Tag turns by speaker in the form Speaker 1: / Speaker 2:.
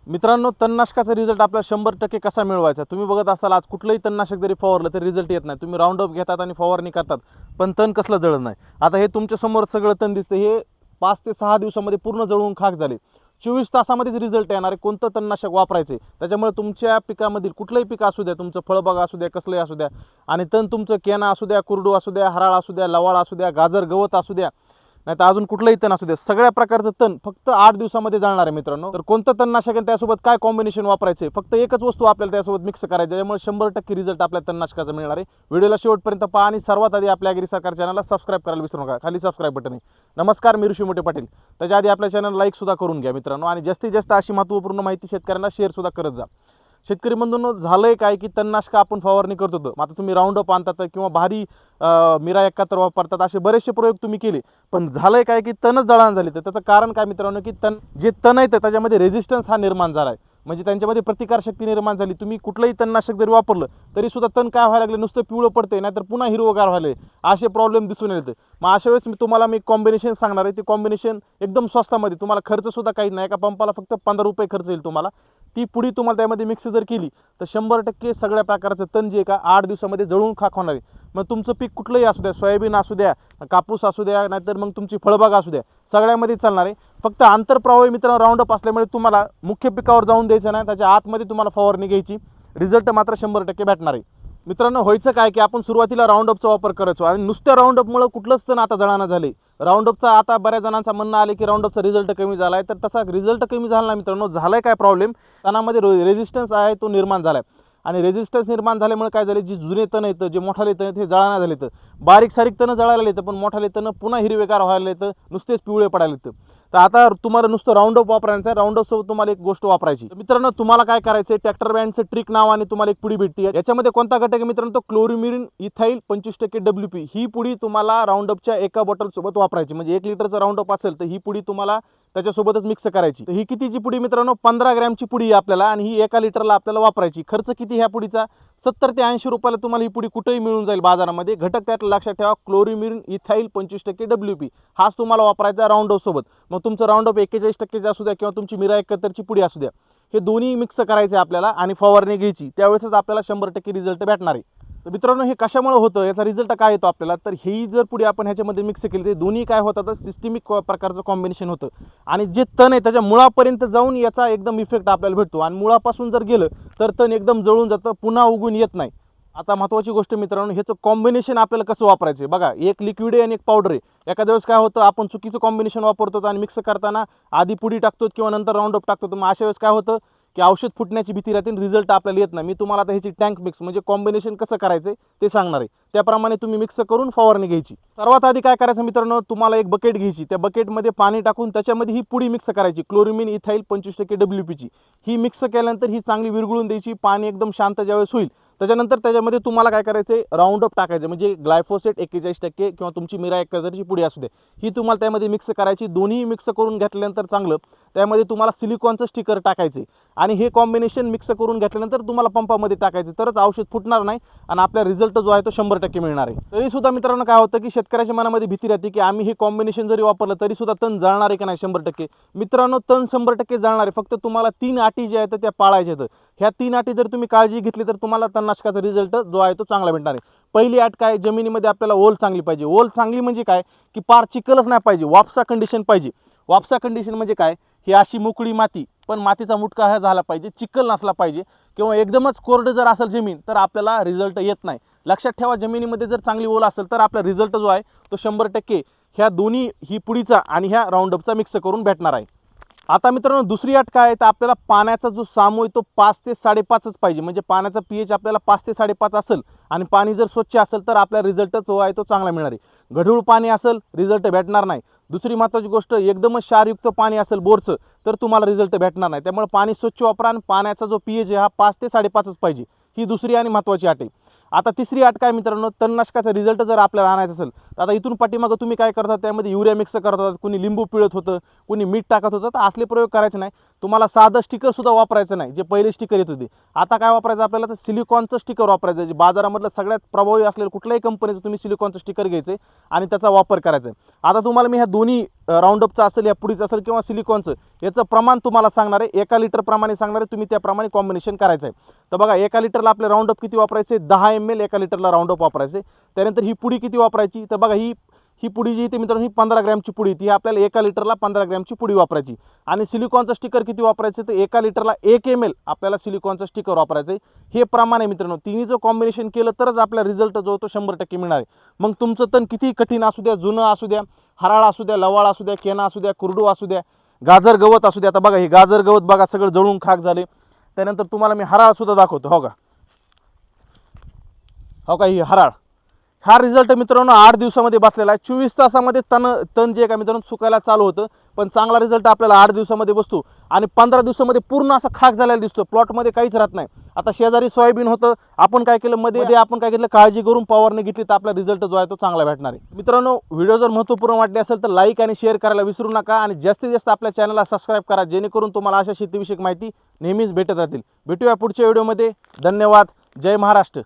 Speaker 1: मित्रांनो, तणनाशकाचा रिझल्ट आपल्याला 100% कसा मिळवायचा? तुम्ही बघत असाल आज कुठलंही तणनाशक जरी फवारलं तरी रिझल्ट येत नाही. तुम्ही राऊंडअप घेतात आणि फवारणी करतात, पण तण कसलं जळत नाही. आता हे तुमच्या समोर सगळं तण दिसतं, हे 5 ते 6 दिवसामध्ये पूर्ण जळून खाक झाले. 24 तासामध्येच रिझल्ट येणार आहे. कोणतं तणनाशक वापरायचे त्याच्यामुळे तुमच्या पिकामधील कुठलंही पीक असू द्या, तुमचं फळबाग असू द्या, कसलंही असू द्या, आणि तण तुमचं केना असू द्या, कुरडू असू द्या, हराळ असू द्या, लवाळ असू द्या, गाजर गवत असू द्या, नाही तर अजून कुठलंही तण असू द्या, सगळ्या प्रकारचं तण फक्त 8 दिवसामध्ये जाणार आहे मित्रांनो. तर कोणतं तणनाशक आणि त्यासोबत काय कॉम्बिनेशन वापरायचे, फक्त एकच वस्तू आपल्याला त्यासोबत मिक्स करायची, त्यामुळे 100% रिझल्ट आपल्या तणनाशकाचा मिळणार आहे. व्हिडिओला शेवटपर्यंत पहा आणि सर्वात आधी आपल्या ॲग्री सरकार चॅनलला सबस्क्राईब करायला विसरू नका. खाली सबस्क्राईब बटन आहे. नमस्कार, मी ऋषी मोठे पाटील. त्याच्या आधी आपल्या चॅनल लाईक सुद्धा करून घ्या मित्रांनो, आणि जास्तीत जास्त अशी महत्त्वपूर्ण माहिती शेतकऱ्यांना शेअर सुद्धा करत जा. शेतकरी बंधूंनो, झालंय काय की तणनाशक आपण फवारणी करत होतो, आता तुम्ही राऊंडअप आणतात किंवा भारी मिरा 71 वापरतात, असे बरेचसे प्रयोग तुम्ही केले, पण झालंय काय की तणच जळान झाली. तर त्याचं कारण काय मित्रांनो, की जे तण आहे त्याच्यामध्ये रेझिस्टन्स हा निर्माण झाला आहे, म्हणजे त्यांच्यामध्ये प्रतिकारशक्ती निर्माण झाली. तुम्ही कुठलंही तणनाशक जरी वापरलं तरी सुद्धा तण काय व्हायला लागले, नुसतं पिवळं पडते, नाहीतर पुन्हा हिरवगार व्हायला, असे प्रॉब्लेम दिसून येते. मग अशा वेळेस तुम्हाला मी कॉम्बिनेशन सांगणार आहे. ते कॉम्बिनेशन एकदम स्वस्तामध्ये, तुम्हाला खर्च सुद्धा काहीच नाही, एका पंपाला फक्त 15 रुपये खर्च येईल तुम्हाला. ती पुडी तुम्हाला त्यामध्ये मिक्स जर केली तर 100% सगळ्या प्रकारचं तण जे का 8 दिवसामध्ये जळून खाक होणार आहे. मग तुमचं पीक कुठलंही असू द्या, सोयाबीन असू द्या, कापूस असू द्या, नाहीतर मग तुमची फळबाग असू द्या, सगळ्यामध्ये चालणार आहे. फक्त आंतरप्रवाही मित्रांनो राऊंडअप असल्यामुळे तुम्हाला मुख्य पिकावर जाऊन द्यायचं नाही, त्याच्या आतमध्ये तुम्हाला फवारणी घ्यायची. रिझल्ट मात्र 100% भेटणार आहे. मित्रांनो, व्हायचं काय की आपण सुरुवातीला राऊंडअपचा वापर करायचो आणि नुसत्या राऊंडअपमुळे कुठलंच तण आता जळाना झाले. राऊंडअपचा आता बऱ्याच जणांचा म्हणणं आले की राऊंडअपचा रिझल्ट कमी झाला आहे, तर तसा रिझल्ट कमी झाला नाही मित्रांनो. झालाय काय प्रॉब्लेम, तणामध्ये रेझिस्टन्स आहे तो निर्माण झाला आहे, आणि रेझिस्टन्स निर्माण झाल्यामुळे काय झाले, जी जुने तण येतं, जे मोठाले तण आहेत, हे जळाना झाले. तर बारीक सारीक तण जळायला येतं, पण मोठाले तण पुन्हा हिरवेगार व्हायला येतं, नुसतेच पिवळे पडायला येतं. तर आता तुम्हाला नुसतं राऊंडअप वापरायचं आहे. राऊंडअपसोबत तुम्हाला एक गोष्ट वापरायची. मित्रांनो, तुम्हाला काय करायचं आहे, ट्रॅक्टर बँडचं ट्रिक नावाने तुम्हाला एक पुडी भेटते. याच्यामध्ये कोणता घटक आहे मित्रांनो, तो क्लोरीमिरिन इथाईल 25% WP. ही पुडी तुम्हाला राऊंडअपच्या एका बॉटलसोबत वापरायची. म्हणजे 1 लिटरचं राऊंडअप असेल तर ही पुडी तुम्हाला त्याच्यासोबतच मिक्स करायची. तर ही कितीची पुडी मित्रांनो, 15 ग्रॅमची पुडी आपल्याला, आणि ही 1 लिटरला आपल्याला वापरायची. खर्च किती ह्या पुडीचा, 70 ते 80 रुपयाला तुम्हाला ही पुडी कुठेही मिळून जाईल बाजारामध्ये. घटक त्यात लक्षात ठेवा, क्लोरीमिरिन इथाईल 25% WP. हाच तुम्हाला वापरायचा राऊंडअप सोबत. मग तुमचं राऊंडअप 41% असू द्या किंवा तुमची मिरा 71ची पुडी असू द्या, हे दोन्ही मिक्स करायचे आपल्याला आणि फवारणी घ्यायची. त्यावेळेसच आपल्याला 100% रिझल्ट भेटणार आहे. तर मित्रांनो, हे कशामुळे होतं, याचा रिझल्ट काय येतो आपल्याला, तर ही जर पुढे आपण ह्याच्यामध्ये मिक्स केली तर दोन्ही काय होतात, तर सिस्टमिक प्रकारचं कॉम्बिनेशन होतं, आणि जे तण आहे त्याच्या मुळापर्यंत जाऊन याचा एकदम इफेक्ट आपल्याला भेटतो. आणि मुळापासून जर गेलं तर तण एकदम जळून जातं, पुन्हा उगून येत नाही. आता महत्त्वाची गोष्ट मित्रांनो, ह्याचं कॉम्बिनेशन आपल्याला कसं वापरायचं आहे बघा. एक लिक्विड आहे आणि एक पावडर आहे. एखाद्या वेळेस काय होतं, आपण चुकीचं कॉम्बिनेशन वापरतो आणि मिक्स करताना आधी पुडी टाकतो किंवा नंतर राऊंडअप टाकतो. मग अशा वेळेस काय होतं की औषध फुटण्याची भीती राहते, रिझल्ट आपल्याला येत नाही. मी तुम्हाला आता ह्याची टँक मिक्स म्हणजे कॉम्बिनेशन कसं करायचं ते सांगणार आहे. त्याप्रमाणे तुम्ही मिक्स करून फवारणी घ्यायची. सर्वात आधी काय करायचं मित्रांनो, तुम्हाला एक बकेट घ्यायची. त्या बकेटमध्ये पाणी टाकून त्याच्यामध्ये ही पुडी मिक्स करायची, क्लोरीमिन इथाईल 25% WPची. ही मिक्स केल्यानंतर ही चांगली विरघळून द्यायची. पाणी एकदम शांत ज्यावेळेस होईल त्याच्यानंतर त्याच्यामध्ये तुम्हाला काय करायचं आहे, राऊंडअप टाकायचं. म्हणजे ग्लायफोसेट 41% किंवा तुमची मिरा 71ची पुडी असू दे, ही तुम्हाला त्यामध्ये मिक्स करायची. दोन्ही मिक्स करून घेतल्यानंतर चांगलं त्यामध्ये तुम्हाला सिलिकॉनचं स्टिकर टाकायचं, आणि हे कॉम्बिनेशन मिक्स करून घेतल्यानंतर तुम्हाला पंपामध्ये टाकायचं. तरच औषध फुटणार नाही आणि आपला रिझल्ट जो आहे तो 100% मिळणार आहे. तरीसुद्धा मित्रांनो काय होतं की शेतकऱ्याच्या मनामध्ये भीती राहते की आम्ही हे कॉम्बिनेशन जरी वापरलं तरीसुद्धा तण जळणार आहे का नाही. 100% मित्रांनो, तण 100% जळणार आहे. फक्त तुम्हाला 3 अटी ज्या आहेत त्या पाळायच्या आहेत. ह्या 3 अटी जर तुम्ही काळजी घेतली तर तुम्हाला तणनाशकाचा रिझल्ट जो आहे तो चांगला भेटणार आहे. पहिली अट काय, जमिनीमध्ये आपल्याला ओल चांगली पाहिजे. ओल चांगली म्हणजे काय की पार चिखलच नाही पाहिजे, वापसा कंडिशन पाहिजे. वापसा कंडिशन म्हणजे काय, ही अशी मोकळी माती, पण मातीचा मुटका हा झाला पाहिजे, चिखल नसला पाहिजे, किंवा एकदमच कोरडं जर असेल जमीन तर आपल्याला रिझल्ट येत नाही. लक्षात ठेवा, जमिनीमध्ये जर चांगली ओल असेल तर आपला रिझल्ट जो आहे तो 100% ह्या दोन्ही, ही पुडीचा आणि ह्या राऊंडअपचा मिक्स करून भेटणार आहे. आता मित्रांनो, दुसरी अट काय आहे, तर आपल्याला पाण्याचा जो सामू आहे तो 5 ते 5.5च पाहिजे. म्हणजे पाण्याचा pH आपल्याला 5 ते 5.5 असेल आणि पाणी जर स्वच्छ असेल तर आपला रिझल्ट जो आहे तो चांगला मिळणार आहे. गढूळ पाणी असेल रिझल्ट भेटणार नाही. दुसरी महत्त्वाची गोष्ट, एकदमच क्षारयुक्त पाणी असेल बोरचं तर तुम्हाला रिझल्ट भेटणार नाही. त्यामुळे पाणी स्वच्छ वापरा आणि पाण्याचा जो pH आहे हा 5 ते 5.5च पाहिजे. ही दुसरी आणि महत्त्वाची अट आहे. आता तिसरी अट काय मित्रांनो, तणनाशकाचा रिझल्ट जर आपल्याला आणायचा असेल तर आता इथून पाठीमागं तुम्ही काय करता, त्यामध्ये युरिया मिक्स करतात, कुणी लिंबू पिळत होतं, कुणी मीठ टाकत होतं, तर असले प्रयोग करायचे नाही. तुम्हाला साधं स्टिकर सुद्धा वापरायचं नाही, जे पहिले स्टिकर येत होते. आता काय वापरायचं आपल्याला, तर सिलिकॉनचं स्टिकर वापरायचं आहे. जे बाजारामधलं सगळ्यात प्रभावी असलेलं कुठल्याही कंपनीचं तुम्ही सिलिकॉनचं स्टिकर घ्यायचं आहे आणि त्याचा वापर करायचा आहे. आता तुम्हाला मी ह्या दोन्ही राऊंडअपचं असेल, या पुडीचं असेल किंवा सिलिकॉनचं, याचं प्रमाण तुम्हाला सांगणार आहे. 1 लिटर प्रमाणे सांगणार आहे, तुम्ही त्याप्रमाणे कॉम्बिनेशन करायचं आहे. तर बघा 1 लिटरला आपले राऊंडअप किती वापरायचे, 10 ml 1 लिटरला राऊंडअप वापरायचे. त्यानंतर ही पुडी किती वापरायची, तर बघा ही पुडी जी इथे मित्रांनो, ही 15 ग्रॅमची पुडी, ती आपल्याला 1 लिटरला 15 ग्रॅमची पुडी वापरायची. आणि सिलिकॉनचं स्टिकर किती वापरायचं, तर 1 लिटरला 1 ml आपल्याला सिलिकॉनचं स्टिकर वापरायचं आहे. हे प्रमाण आहे मित्रांनो. तिन्हीचं कॉम्बिनेशन केलं तरच आपला रिझल्ट जो तो 100% मिळणार आहे. मग तुमचं तण किती कठीण असू द्या, जुनं असू द्या, हराळ असू द्या, लवाळ असू द्या, केना असू द्या, कुरडू असू द्या, गाजर गवत असू द्या. आता बघा हे गाजर गवत बघा सगळं जळून खाक झाले. त्यानंतर तुम्हाला मी हराळ सुद्धा दाखवतो. हो का ही हराळ, हा रिझल्ट मित्रांनो 8 दिवसामध्ये बसलेला आहे. 24 तासामध्ये तण जे का मित्रांनो सुकायला चालू होतं, पण चांगला रिझल्ट आपल्याला 8 दिवसामध्ये बसतो. आणि 15 दिवसामध्ये पूर्ण असं खाक झालेला दिसतो. प्लॉटमध्ये काहीच राहत नाही. आता शेजारी सोयाबीन होतं, आपण काय केलं मध्ये आपण काय केलं, काळजी करून फवारणी घेतली, तर आपला रिझल्ट जो आहे तो चांगला भेटणार आहे. मित्रांनो, व्हिडिओ जर महत्त्वपूर्ण वाटले असेल तर लाईक आणि शेअर करायला विसरू नका. आणि जास्तीत जास्त आपल्या चॅनलला सबस्क्राईब करा, जेणेकरून तुम्हाला अशा शेतीविषयक माहिती नेहमीच भेटत राहतील. भेटूया पुढच्या व्हिडिओमध्ये. धन्यवाद. जय महाराष्ट्र.